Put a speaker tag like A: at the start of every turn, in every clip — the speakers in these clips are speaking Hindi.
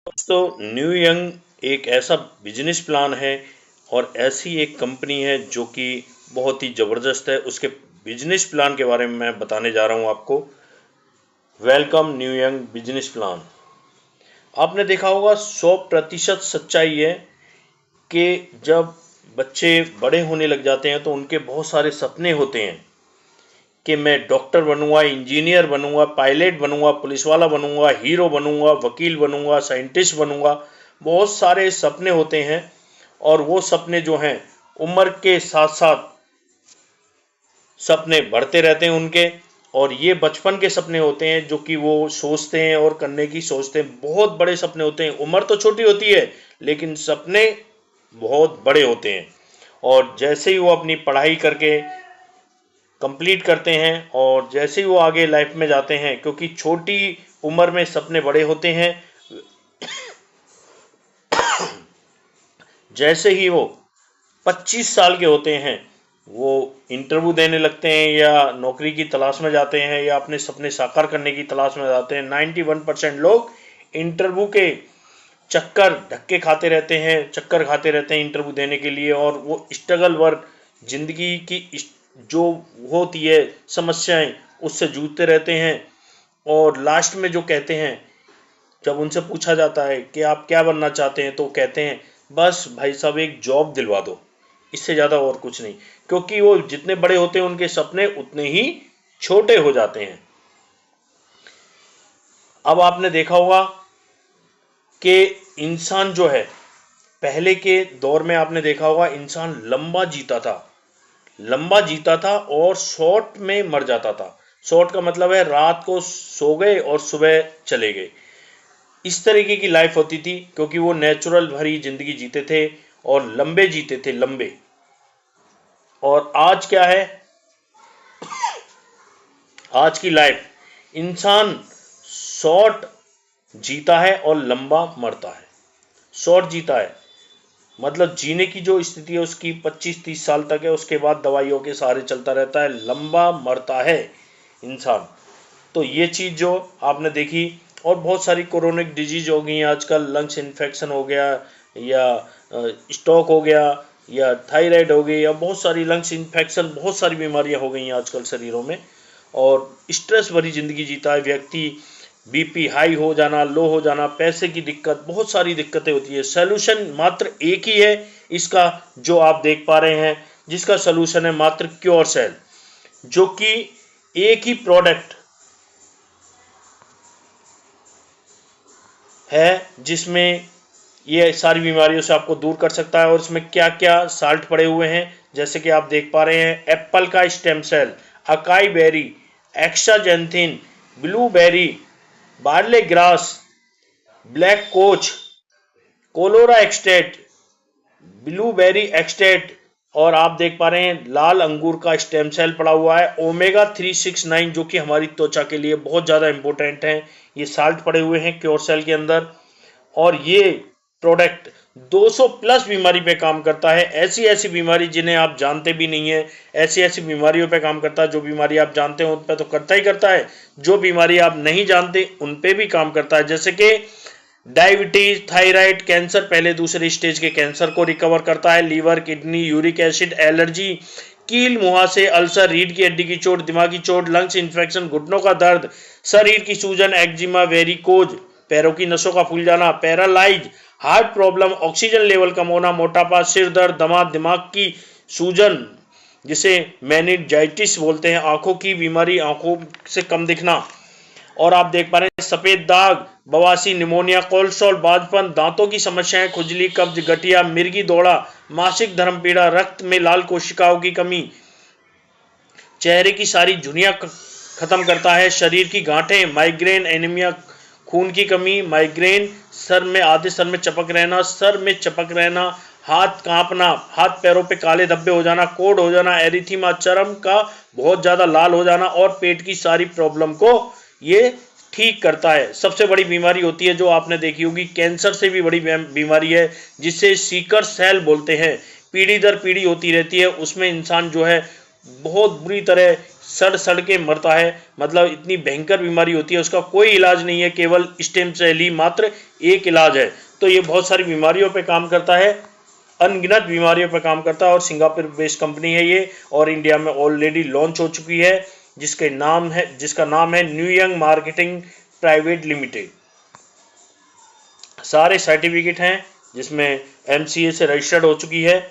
A: दोस्तों, न्यू यंग एक ऐसा बिजनेस प्लान है और ऐसी एक कंपनी है जो कि बहुत ही ज़बरदस्त है। उसके बिजनेस प्लान के बारे में मैं बताने जा रहा हूं आपको। Welcome new young business plan. आपने देखा होगा 100% सच्चाई है कि जब बच्चे बड़े होने लग जाते हैं तो उनके बहुत सारे सपने होते हैं कि मैं डॉक्टर बनूंगा, इंजीनियर बनूंगा, पायलट बनूंगा, पुलिस वाला बनूंगा, हीरो बनूंगा, वकील बनूंगा, साइंटिस्ट बनूंगा। बहुत सारे सपने होते हैं और वो सपने जो हैं उम्र के साथ साथ सपने बढ़ते रहते हैं उनके। और ये बचपन के सपने होते हैं जो कि वो सोचते हैं और करने की सोचते हैं। बहुत बड़े सपने होते हैं। उम्र तो छोटी होती है लेकिन सपने बहुत बड़े होते हैं। और जैसे ही वो अपनी पढ़ाई करके कंप्लीट करते हैं और जैसे ही वो आगे लाइफ में जाते हैं, क्योंकि छोटी उम्र में सपने बड़े होते हैं, जैसे ही वो 25 साल के होते हैं वो इंटरव्यू देने लगते हैं या नौकरी की तलाश में जाते हैं या अपने सपने साकार करने की तलाश में जाते हैं। 91% लोग इंटरव्यू के धक्के खाते रहते हैं, चक्कर खाते रहते हैं इंटरव्यू देने के लिए। और वो स्ट्रगल वर्क, जिंदगी की जो होती है समस्याएं, उससे जूझते रहते हैं। और लास्ट में जो कहते हैं, जब उनसे पूछा जाता है कि आप क्या बनना चाहते हैं, तो कहते हैं बस भाई साहब एक जॉब दिलवा दो, इससे ज़्यादा और कुछ नहीं। क्योंकि वो जितने बड़े होते हैं उनके सपने उतने ही छोटे हो जाते हैं। अब आपने देखा होगा कि इंसान जो है, पहले के दौर में आपने देखा होगा इंसान लंबा जीता था और शॉर्ट में मर जाता था। शॉर्ट का मतलब है रात को सो गए और सुबह चले गए। इस तरीके की लाइफ होती थी क्योंकि वो नेचुरल भरी जिंदगी जीते थे और लंबे जीते थे, लंबे। और आज क्या है, आज की लाइफ, इंसान शॉर्ट जीता है और लंबा मरता है। शॉर्ट जीता है मतलब जीने की जो स्थिति है उसकी 25-30 साल तक है, उसके बाद दवाइयों के सहारे चलता रहता है। लंबा मरता है इंसान। तो ये चीज़ जो आपने देखी, और बहुत सारी कोरोनिक डिजीज हो गई आजकल। लंग्स इन्फेक्शन हो गया या स्ट्रोक हो गया या थायराइड हो गई या बहुत सारी लंग्स इन्फेक्शन, बहुत सारी बीमारियां हो गई हैं आजकल शरीरों में। और स्ट्रेस भरी ज़िंदगी जीता है व्यक्ति। बीपी हाई हो जाना, लो हो जाना, पैसे की दिक्कत, बहुत सारी दिक्कतें होती है। सॉल्यूशन मात्र एक ही है इसका, जो आप देख पा रहे हैं, जिसका सॉल्यूशन है मात्र क्योर सेल, जो कि एक ही प्रोडक्ट है जिसमें ये सारी बीमारियों से आपको दूर कर सकता है। और इसमें क्या क्या साल्ट पड़े हुए हैं, जैसे कि आप देख पा रहे हैं, एप्पल का stem cell, acai berry, astaxanthin, blueberry, barley grass, black cohosh, chlorella extract, blueberry extract. और आप देख पा रहे हैं लाल अंगूर का स्टेम सेल पड़ा हुआ है, ओमेगा 369, जो कि हमारी त्वचा के लिए बहुत ज़्यादा इंपॉर्टेंट है। ये साल्ट पड़े हुए हैं क्योर सेल के अंदर। और ये प्रोडक्ट 200 प्लस बीमारी पे काम करता है। ऐसी ऐसी बीमारी जिन्हें आप जानते भी नहीं है, ऐसी ऐसी बीमारियों पे काम करता है। जो बीमारी आप जानते हो उन पे तो करता ही करता है, जो बीमारी आप नहीं जानते उन पे भी काम करता है। जैसे कि डायबिटीज, थायराइड, कैंसर, पहले दूसरे स्टेज के कैंसर को रिकवर करता है। Liver, kidney, uric acid, allergy, कील मुहासे, अल्सर, रीढ़ की हड्डी की चोट, दिमागी चोट, लंग्स इन्फेक्शन, घुटनों का दर्द, शरीर की सूजन, एक्जिमा, वेरिकोज, पैरों की नसों का फूल जाना, paralyse, heart problem, oxygen level कम होना, मोटापा, सिर दर्द, दमा, दिमाग की सूजन जिसे मेनिंजाइटिस बोलते हैं, आंखों की बीमारी, आंखों से कम दिखना। और आप देख पा रहे हैं सफेद दाग, बवासीर, निमोनिया, कोलेस्ट्रॉल, बांझपन, दांतों की समस्याएं, खुजली, कब्ज, गठिया, मिर्गी दौड़ा, मासिक धर्म पीड़ा, रक्त में लाल कोशिकाओं की कमी, चेहरे की सारी झुर्रियां खत्म करता है, शरीर की गांठें, माइग्रेन, एनीमिया, खून की कमी, माइग्रेन, सर में चपक रहना, हाथ कांपना, हाथ पैरों पे काले धब्बे हो जाना, कोढ़ हो जाना, एरिथीमा, चर्म का बहुत ज़्यादा लाल हो जाना, और पेट की सारी प्रॉब्लम को ये ठीक करता है। सबसे बड़ी बीमारी होती है जो आपने देखी होगी, कैंसर से भी बड़ी बीमारी है, जिसे सीकर सेल बोलते हैं। पीढ़ी दर पीढ़ी होती रहती है, उसमें इंसान जो है बहुत बुरी तरह सड़ सड़ के मरता है, मतलब इतनी भयंकर बीमारी होती है, उसका कोई इलाज नहीं है, केवल स्टेम सेल ही मात्र एक इलाज है। तो ये बहुत सारी बीमारियों पे काम करता है, अनगिनत बीमारियों पर काम करता है, और सिंगापुर बेस्ड कंपनी है ये, और इंडिया में ऑलरेडी लॉन्च हो चुकी है, जिसका नाम है न्यूयंग मार्केटिंग प्राइवेट लिमिटेड। सारे सर्टिफिकेट हैं, जिसमें एमसीए से रजिस्टर्ड हो चुकी है,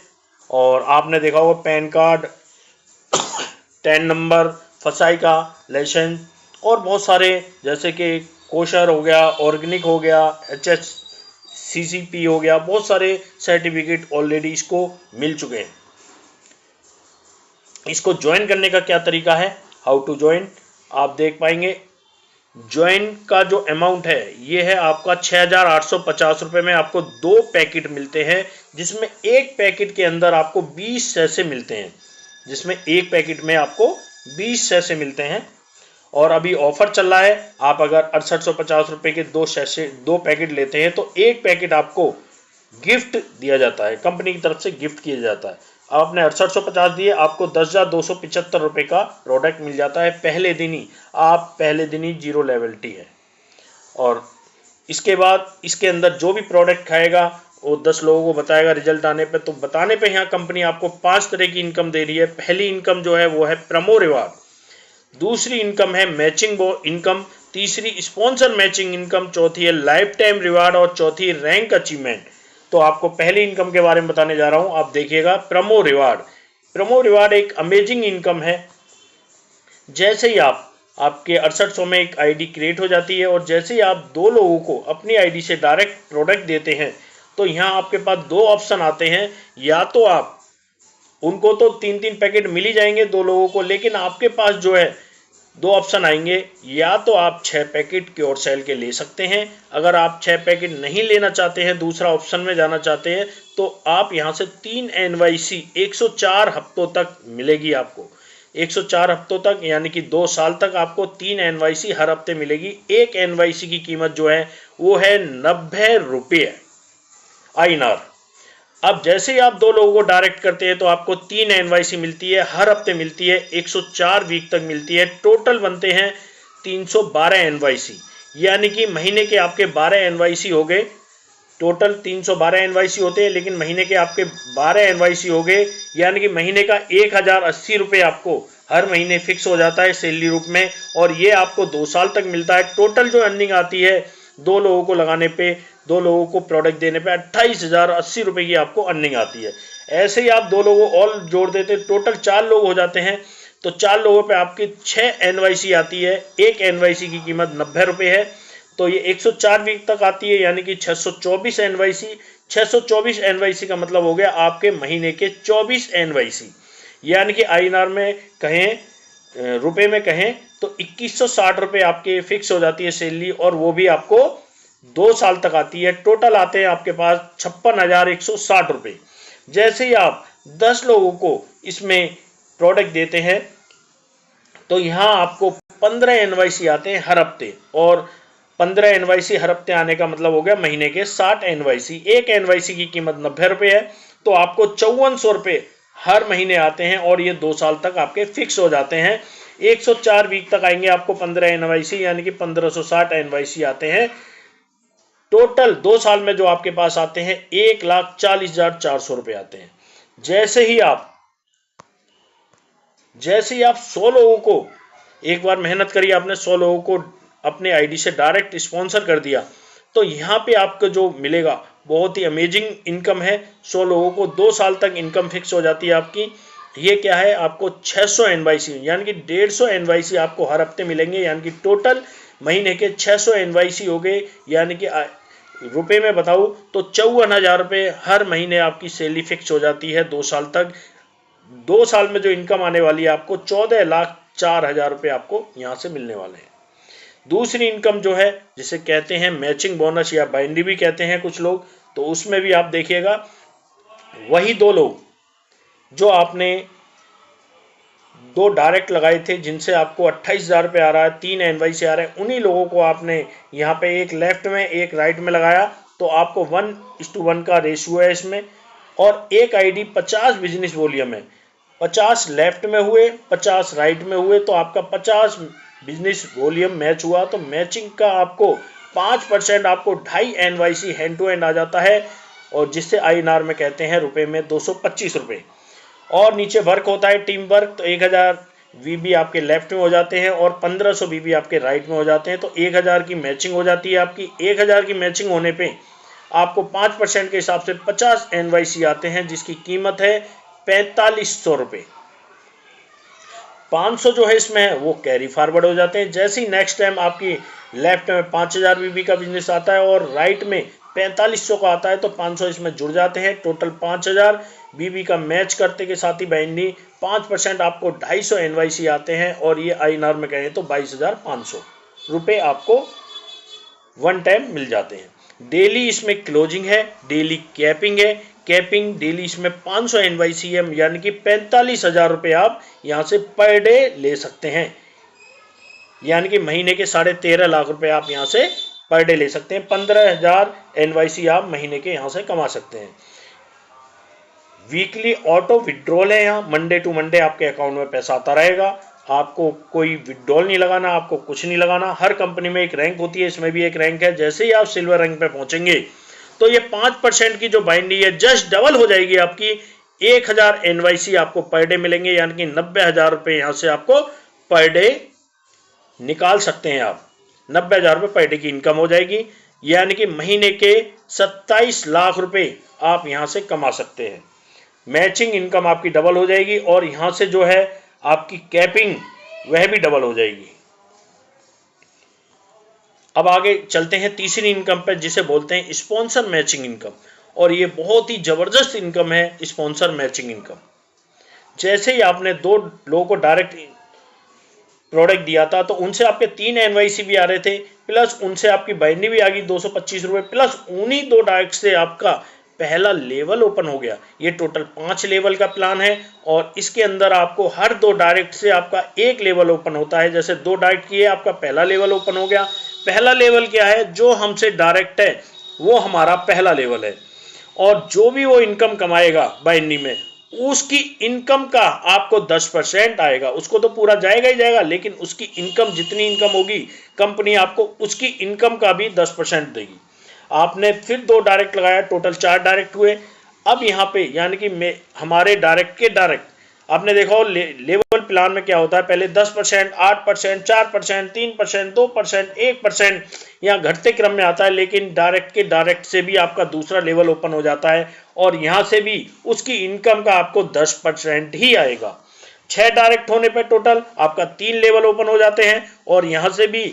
A: और आपने देखा होगा पैन कार्ड, 10 नंबर, फसाई का लाइसेंस, और बहुत सारे जैसे कि कोशर हो गया, ऑर्गेनिक हो गया, HACCP हो गया, बहुत सारे सर्टिफिकेट ऑलरेडी इसको मिल चुके हैं। इसको ज्वाइन करने का क्या तरीका है, हाउ टू ज्वाइन, आप देख पाएंगे। ज्वाइन का जो अमाउंट है ये है आपका 6,850 रुपये में आपको 2 पैकेट मिलते हैं, जिसमें एक पैकेट के अंदर आपको 20 सैसे मिलते हैं, जिसमें एक पैकेट में आपको 20 सैसे मिलते हैं। और अभी ऑफर चल रहा है, आप अगर 6850 रुपये के 2 पैकेट लेते हैं तो एक पैकेट आपको गिफ्ट दिया जाता है, कंपनी की तरफ से गिफ्ट किया जाता है। आपने 6850 दिए, आपको 10,275 रुपये का प्रोडक्ट मिल जाता है पहले दिन ही 0 लेवलिटी है। और इसके बाद इसके अंदर जो भी प्रोडक्ट खाएगा वो 10 लोगों को बताएगा रिजल्ट आने पे। तो बताने पे यहाँ कंपनी आपको 5 तरह की इनकम दे रही है। पहली इनकम जो है वो है प्रोमो रिवार्ड, दूसरी इनकम है मैचिंग इनकम, तीसरी स्पॉन्सर मैचिंग इनकम, चौथी है लाइफ टाइम रिवार्ड, और चौथी रैंक अचीवमेंट। तो आपको पहली इनकम के बारे में बताने जा रहा हूं, आप देखिएगा प्रोमो रिवार्ड। प्रोमो रिवार्ड एक अमेजिंग इनकम है। जैसे ही आपके 6800 में एक आईडी क्रिएट हो जाती है, और जैसे ही आप 2 लोगों को अपनी आईडी से डायरेक्ट प्रोडक्ट देते हैं, तो यहाँ आपके पास 2 ऑप्शन आते हैं। या तो आप उनको तो 3-3 पैकेट मिल ही जाएंगे 2 लोगों को, लेकिन आपके पास जो है 2 ऑप्शन आएंगे। या तो आप 6 पैकेट क्योर सेल के ले सकते हैं, अगर आप 6 पैकेट नहीं लेना चाहते हैं, दूसरा ऑप्शन में जाना चाहते हैं, तो आप यहाँ से 3 NYC 104 हफ्तों तक मिलेगी आपको। 104 हफ्तों तक यानी कि 2 साल तक आपको 3 NYC हर हफ्ते मिलेगी। एक NYC की कीमत जो है वो है 90 रुपये INR। अब जैसे ही आप 2 लोगों को डायरेक्ट करते हैं तो आपको 3 NYC मिलती है, हर हफ्ते मिलती है, 104 वीक तक मिलती है। टोटल बनते हैं 312 NYC, यानी कि महीने के आपके 12 NYC हो गए। टोटल 312 NYC होते हैं, लेकिन महीने के आपके 12 NYC हो गए, यानी कि महीने का 1080 रुपये आपको हर महीने फिक्स हो जाता है सैलरी रूप में, और ये आपको 2 साल तक मिलता है। टोटल जो अर्निंग आती है 2 लोगों को लगाने पे, 2 लोगों को प्रोडक्ट देने पे 28,080 रुपये की आपको अर्निंग आती है। ऐसे ही आप 2 लोगों और जोड़ देते, टोटल 4 लोग हो जाते हैं, तो 4 लोगों पे आपकी 6 NYC आती है। एक NYC की कीमत 90 रुपये है, तो ये 104 वीक तक आती है, यानी कि 624 NYC। 624 NYC का मतलब हो गया आपके महीने के 24 NYC, यानी कि INR में कहें, रुपए में कहें तो 2160 रुपये आपके फिक्स हो जाती है सैलरी, और वो भी आपको 2 साल तक आती है। टोटल आते हैं आपके पास 56,160 रुपये। जैसे ही आप 10 लोगों को इसमें प्रोडक्ट देते हैं, तो यहाँ आपको 15 NYC आते हैं हर हफ्ते, और 15 NYC हर हफ्ते आने का मतलब हो गया महीने के 60 NYC। एक NYC की कीमत 90 रुपये है, तो आपको 5400 रुपये हर महीने आते हैं, और ये 2 साल तक आपके फिक्स हो जाते हैं। 104 वीक तक आएंगे आपको 15 NYC, यानी कि 1560 NYC आते हैं। टोटल 2 साल में जो आपके पास आते हैं 1,40,400 रुपये आते हैं। जैसे ही आप 100 लोगों को, एक बार मेहनत करिए, आपने 100 लोगों को अपने आईडी से डायरेक्ट स्पॉन्सर कर दिया, तो यहाँ पे आपको जो मिलेगा बहुत ही अमेजिंग इनकम है। 100 लोगों को 2 साल तक इनकम फिक्स हो जाती है आपकी। ये क्या है, आपको 600 NYC यानी कि 150 NYC आपको हर हफ्ते मिलेंगे, यानी कि टोटल महीने के 600 NYC हो गए, यानी कि रुपए में बताऊँ तो 54,000 रुपये हर महीने आपकी सैलरी फिक्स हो जाती है 2 साल तक। 2 साल में जो इनकम आने वाली है आपको 14,04,000 रुपये आपको यहाँ से मिलने वाले हैं। दूसरी इनकम जो है, जिसे कहते हैं मैचिंग बोनस या बाइंडी भी कहते हैं कुछ लोग, तो उसमें भी आप देखिएगा वही 2 लोग जो आपने 2 डायरेक्ट लगाए थे, जिनसे आपको 28,000 रुपये आ रहा है, 3 NYC आ रहे हैं, उन्हीं लोगों को आपने यहाँ पे एक लेफ्ट में एक राइट में लगाया, तो आपको 1:1 का रेशियो है इसमें, और एक आईडी 50 बिजनेस वॉल्यूम है। 50 लेफ्ट में हुए, 50 राइट में हुए, तो आपका 50 बिजनेस वॉल्यूम मैच हुआ, तो मैचिंग का आपको 5% आपको 2.5 NYC हैंड टू हैंड आ जाता है, और जिससे INR में कहते हैं रुपए में 225 रुपये। और नीचे वर्क होता है टीम वर्क, तो 1000 VB आपके लेफ्ट में हो जाते हैं और 1500 VB आपके राइट में हो जाते हैं, तो 1000 की मैचिंग हो जाती है आपकी। 1000 की मैचिंग होने पे आपको 5% के हिसाब से 50 NYC आते हैं, जिसकी कीमत है 4500 रुपये। 500 जो है इसमें है वो कैरी फॉरवर्ड हो जाते हैं। जैसे ही नेक्स्ट टाइम आपकी लेफ्ट में 5000 VB का बिजनेस आता है और राइट में 4500 का आता है, तो 500 इसमें जुड़ जाते हैं। टोटल 5000 VB का मैच करते के साथ ही बाइंडी 5% आपको 250 NYC आते हैं, और ये INR में कहें तो 22,500 रुपये आपको वन टाइम मिल जाते हैं। डेली इसमें क्लोजिंग है, डेली कैपिंग है। कैपिंग डेली इसमें 500 NYC है, यानी कि 45,000 रुपये आप यहाँ से पर डे ले सकते हैं, यानी कि महीने के 13.5 लाख रुपए आप यहाँ से पर डे ले सकते हैं। 15,000 NYC आप महीने के यहाँ से कमा सकते हैं। वीकली ऑटो विड्रॉल है, यहाँ मंडे टू मंडे आपके अकाउंट में पैसा आता रहेगा। आपको कोई विड्रॉल नहीं लगाना, आपको कुछ नहीं लगाना। हर कंपनी में एक रैंक होती है, इसमें भी एक रैंक है। जैसे ही आप सिल्वर रैंक पे पहुंचेंगे तो ये 5% की जो बाइंडी है जस्ट डबल हो जाएगी आपकी। 1000 NYC आपको पर डे मिलेंगे, यानी कि 90,000 रुपये यहाँ से आपको पर डे निकाल सकते हैं आप। 90,000 रुपये पर डे की इनकम हो जाएगी, यानी कि महीने के 27 लाख रुपए आप यहां से कमा सकते हैं। मैचिंग इनकम आपकी डबल हो जाएगी, और यहां से जो है आपकी कैपिंग वह भी डबल हो जाएगी। अब आगे चलते हैं तीसरी इनकम पर, जिसे बोलते हैं स्पॉन्सर मैचिंग इनकम, और ये बहुत ही जबरदस्त इनकम है स्पॉन्सर मैचिंग इनकम। जैसे ही आपने 2 लोगों को डायरेक्ट प्रोडक्ट दिया था, तो उनसे आपके 3 NYC भी आ रहे थे, प्लस उनसे आपकी बाइंडी भी आ गई 225 रुपये, प्लस उन्हीं 2 डायरेक्ट से आपका पहला लेवल ओपन हो गया। ये टोटल 5 लेवल का प्लान है, और इसके अंदर आपको हर 2 डायरेक्ट से आपका एक लेवल ओपन होता है। जैसे 2 डायरेक्ट किए, आपका पहला लेवल ओपन हो गया। पहला लेवल क्या है? जो हमसे डायरेक्ट है वो हमारा पहला लेवल है, और जो भी वो इनकम कमाएगा बाइंडी में, उसकी इनकम का आपको 10% आएगा। उसको तो पूरा जाएगा ही जाएगा, लेकिन उसकी इनकम जितनी इनकम होगी, कंपनी आपको उसकी इनकम का भी 10% देगी। आपने फिर 2 डायरेक्ट लगाया, टोटल 4 डायरेक्ट हुए। अब यहाँ पे यानी कि हमारे डायरेक्ट के डायरेक्ट आपने देखा हो लेवल प्लान में क्या होता है, पहले 10%, 8%, 4%, 3%, 2%, 1% यहाँ घटते क्रम में आता है, लेकिन डायरेक्ट के डायरेक्ट से भी आपका दूसरा लेवल ओपन हो जाता है, और यहाँ से भी उसकी इनकम का आपको 10% ही आएगा। 6 डायरेक्ट होने पर टोटल आपका 3 लेवल ओपन हो जाते हैं, और यहाँ से भी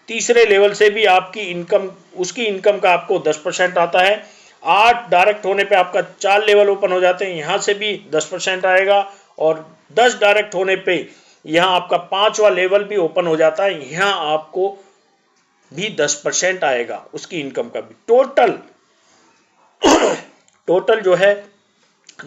A: तीसरे लेवल से भी आपकी इनकम, उसकी इनकम का आपको 10% आता है। 8 डायरेक्ट होने पे आपका 4 लेवल ओपन हो जाते हैं, यहाँ से भी 10% आएगा, और 10 डायरेक्ट होने पे यहाँ आपका 5वां लेवल भी ओपन हो जाता है, यहाँ आपको भी 10% आएगा उसकी इनकम का भी। टोटल जो है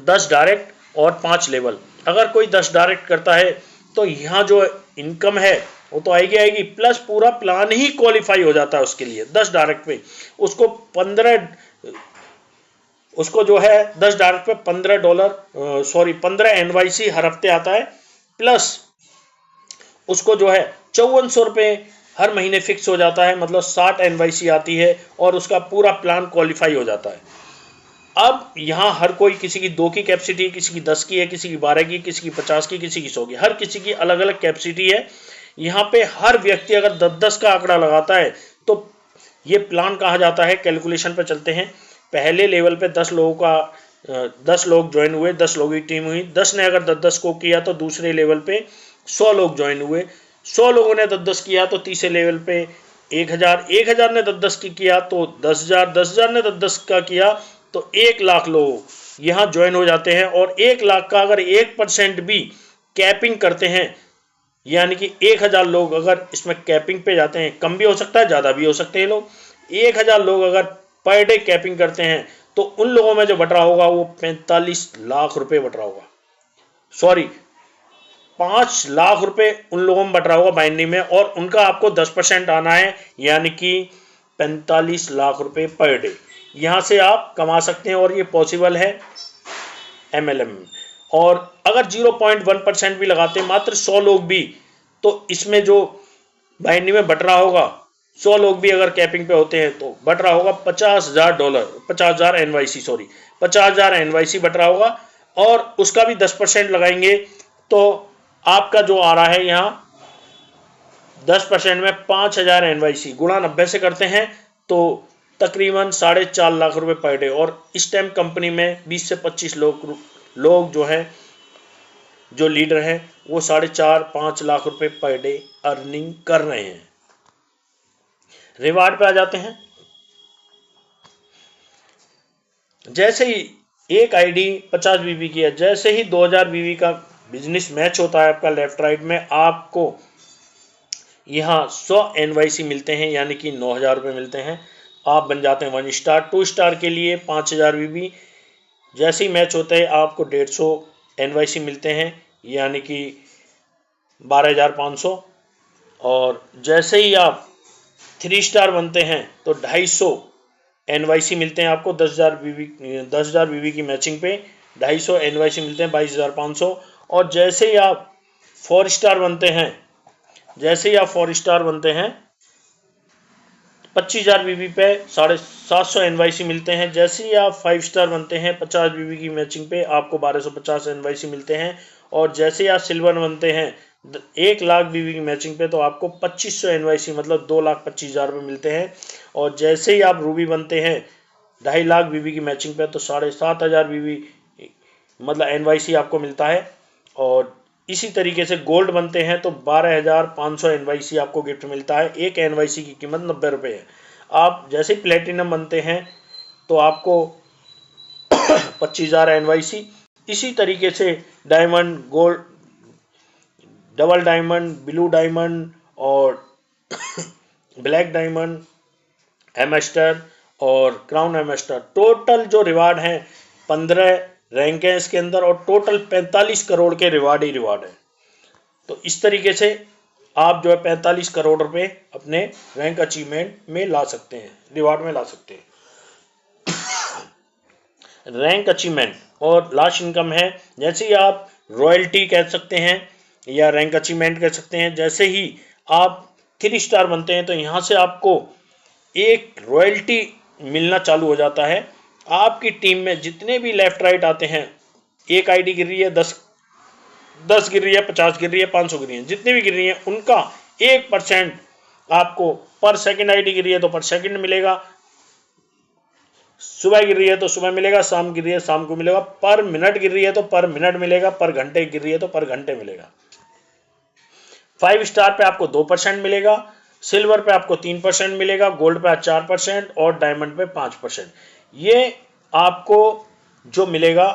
A: 10 डायरेक्ट और 5 लेवल। अगर कोई 10 डायरेक्ट करता है तो यहाँ जो इनकम है वो तो आएगी, प्लस पूरा प्लान ही क्वालिफाई हो जाता है उसके लिए। 10 डायरेक्ट पे उसको 10 डायरेक्ट पे $15 NYC हर हफ्ते आता है, प्लस उसको जो है 5400 रुपये हर महीने फिक्स हो जाता है, मतलब 60 NYC आती है, और उसका पूरा प्लान क्वालिफाई हो जाता है। अब यहाँ हर कोई, किसी की 2 की कैपेसिटी, किसी की 10 की है, किसी की 12 की, किसी की 50 की, किसी की 100 की, हर किसी की अलग अलग कैपेसिटी है। यहाँ पे हर व्यक्ति अगर 10-10 का आंकड़ा लगाता है तो ये प्लान कहा जाता है। कैलकुलेशन पे चलते हैं। पहले लेवल पे 10 लोग ज्वाइन हुए, 10 लोगों की टीम हुई। 10 ने अगर 10-10 को किया तो दूसरे लेवल पे 100 लोग ज्वाइन हुए। 100 लोगों ने 10-10 किया तो तीसरे लेवल पे 1000 ने 10-10 की किया तो 10,000 ने 10-10 का किया तो 1 लाख लोग यहाँ ज्वाइन हो जाते हैं। और 1 लाख का अगर 1% भी कैपिंग करते हैं, यानी कि 1000 लोग अगर इसमें कैपिंग पे जाते हैं, कम भी हो सकता है, ज़्यादा भी हो सकते हैं लोग। 1000 लोग अगर पर डे कैपिंग करते हैं तो उन लोगों में जो बट रहा होगा वो 45 लाख रुपए बट रहा होगा, 5 लाख रुपए उन लोगों में बट रहा होगा बाइंडी में, और उनका आपको 10% आना है, यानी कि 45 लाख रुपए पर डे यहाँ से आप कमा सकते हैं। और ये पॉसिबल है MLM में। और अगर 0.1% भी लगाते हैं मात्र 100 लोग भी, तो इसमें जो बाइंडिंग में बट रहा होगा, 100 लोग भी अगर कैपिंग पे होते हैं तो बट रहा होगा $50,000, 50,000 NYC, सॉरी 50,000 NYC बट रहा होगा। और उसका भी 10% लगाएंगे तो आपका जो आ रहा है यहाँ 10% में 5,000 NYC गुणा 90 से करते हैं तो तकरीबन 4.5 लाख रुपए पर डे। और इस टाइम कंपनी में 20 से 25 लोग जो हैं, जो लीडर हैं, वो 4.5-5 लाख रुपए पर डे अर्निंग कर रहे हैं। रिवार्ड पे आ जाते हैं। जैसे ही एक आईडी 50 बीबी की है, जैसे ही 2000 बीबी का बिजनेस मैच होता है आपका लेफ्ट राइट में, आपको यहाँ 100 NYC मिलते हैं, यानी कि 9,000 रुपये मिलते हैं। आप बन जाते हैं 1 स्टार। 2 स्टार के लिए 5,000 बीबी। जैसे ही मैच होता है आपको 150 NYC मिलते हैं, यानी कि 12,500। और जैसे ही आप 3 स्टार बनते हैं तो 250 NYC मिलते हैं आपको। 10,000 बीबी की मैचिंग पे 250 NYC मिलते हैं, 22,500। और जैसे ही आप 4 स्टार बनते हैं, 25,000 बीबी पे 750 NYC मिलते हैं। जैसे ही आप 5 स्टार बनते हैं 50 बीबी की मैचिंग पे आपको 1250 NYC मिलते हैं। और जैसे ही आप सिल्वर बनते हैं 1 लाख बीबी की मैचिंग पे तो आपको 2500 NYC मतलब 2,25,000 रुपये मिलते हैं। और जैसे ही आप रूबी बनते हैं 2.5 लाख बीबी की मैचिंग पे तो 7,500 बीबी मतलब NYC आपको मिलता है। और इसी तरीके से गोल्ड बनते हैं तो 12,500 NYC आपको गिफ्ट मिलता है। एक NYC की कीमत 90 रुपये है। आप जैसे ही प्लेटिनम बनते हैं तो आपको 25,000 NYC। इसी तरीके से diamond, gold, double diamond, blue diamond और ब्लैक डायमंड, एमेस्टर और क्राउन एमेस्टर, टोटल जो रिवार्ड हैं 15 रैंक है इसके अंदर और टोटल 45 करोड़ के रिवार्ड ही रिवार्ड है। तो इस तरीके से आप जो है 45 करोड़ रुपए अपने रैंक अचीवमेंट में ला सकते हैं, रिवार्ड में ला सकते हैं। रैंक अचीवमेंट और लास्ट इनकम है, जैसे ही आप रॉयल्टी कह सकते हैं या रैंक अचीवमेंट कह सकते हैं। जैसे ही आप 3 स्टार बनते हैं तो यहाँ से आपको एक रॉयल्टी मिलना चालू हो जाता है। आपकी टीम में जितने भी लेफ्ट राइट आते हैं, एक आईडी गिर रही है, 10 गिर रही है, 50 गिर रही है, 500 गिर रही है, जितनी भी गिर रही है उनका 1% आपको पर सेकंड आईडी गिर रही है तो पर सेकंड मिलेगा, सुबह गिर रही है तो सुबह मिलेगा, शाम गिर रही है शाम को मिलेगा, पर मिनट गिर रही है तो पर मिनट मिलेगा, पर घंटे गिर रही है तो पर घंटे मिलेगा। 5 स्टार पे आपको 2% मिलेगा, सिल्वर पे आपको 3% मिलेगा, गोल्ड पे 4% और डायमंड पे 5%। ये आपको जो मिलेगा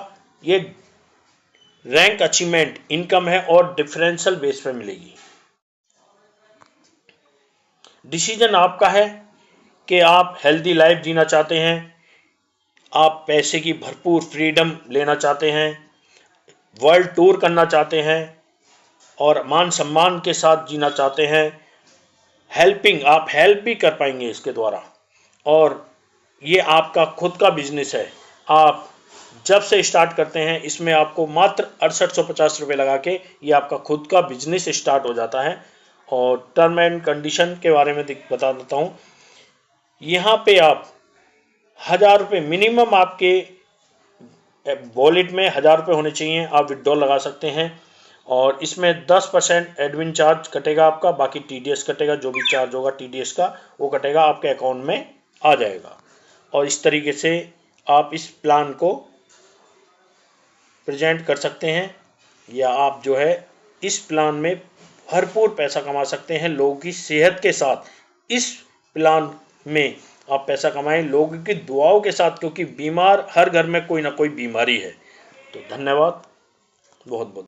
A: ये रैंक अचीवमेंट इनकम है और डिफरेंशियल बेस पे मिलेगी। डिसीजन आपका है कि आप हेल्दी लाइफ जीना चाहते हैं, आप पैसे की भरपूर फ्रीडम लेना चाहते हैं, वर्ल्ड टूर करना चाहते हैं और मान सम्मान के साथ जीना चाहते हैं। हेल्पिंग, आप हेल्प भी कर पाएंगे इसके द्वारा। और ये आपका खुद का बिजनेस है। आप जब से स्टार्ट करते हैं इसमें आपको मात्र 6850 रुपये लगा के ये आपका खुद का बिजनेस स्टार्ट हो जाता है। और टर्म एंड कंडीशन के बारे में बता देता हूँ। यहाँ पे आप 1,000 रुपये मिनिमम आपके वॉलेट में 1,000 रुपये होने चाहिए, आप विड्रॉल लगा सकते हैं। और इसमें 10% एडमिन चार्ज कटेगा आपका, बाकी TDS कटेगा, जो भी चार्ज होगा TDS का वो कटेगा, आपके अकाउंट में आ जाएगा। और इस तरीके से आप इस प्लान को प्रेजेंट कर सकते हैं या आप जो है इस प्लान में भरपूर पैसा कमा सकते हैं लोगों की सेहत के साथ। इस प्लान में आप पैसा कमाएं लोगों की दुआओं के साथ, क्योंकि बीमार हर घर में कोई ना कोई बीमारी है। तो धन्यवाद बहुत बहुत।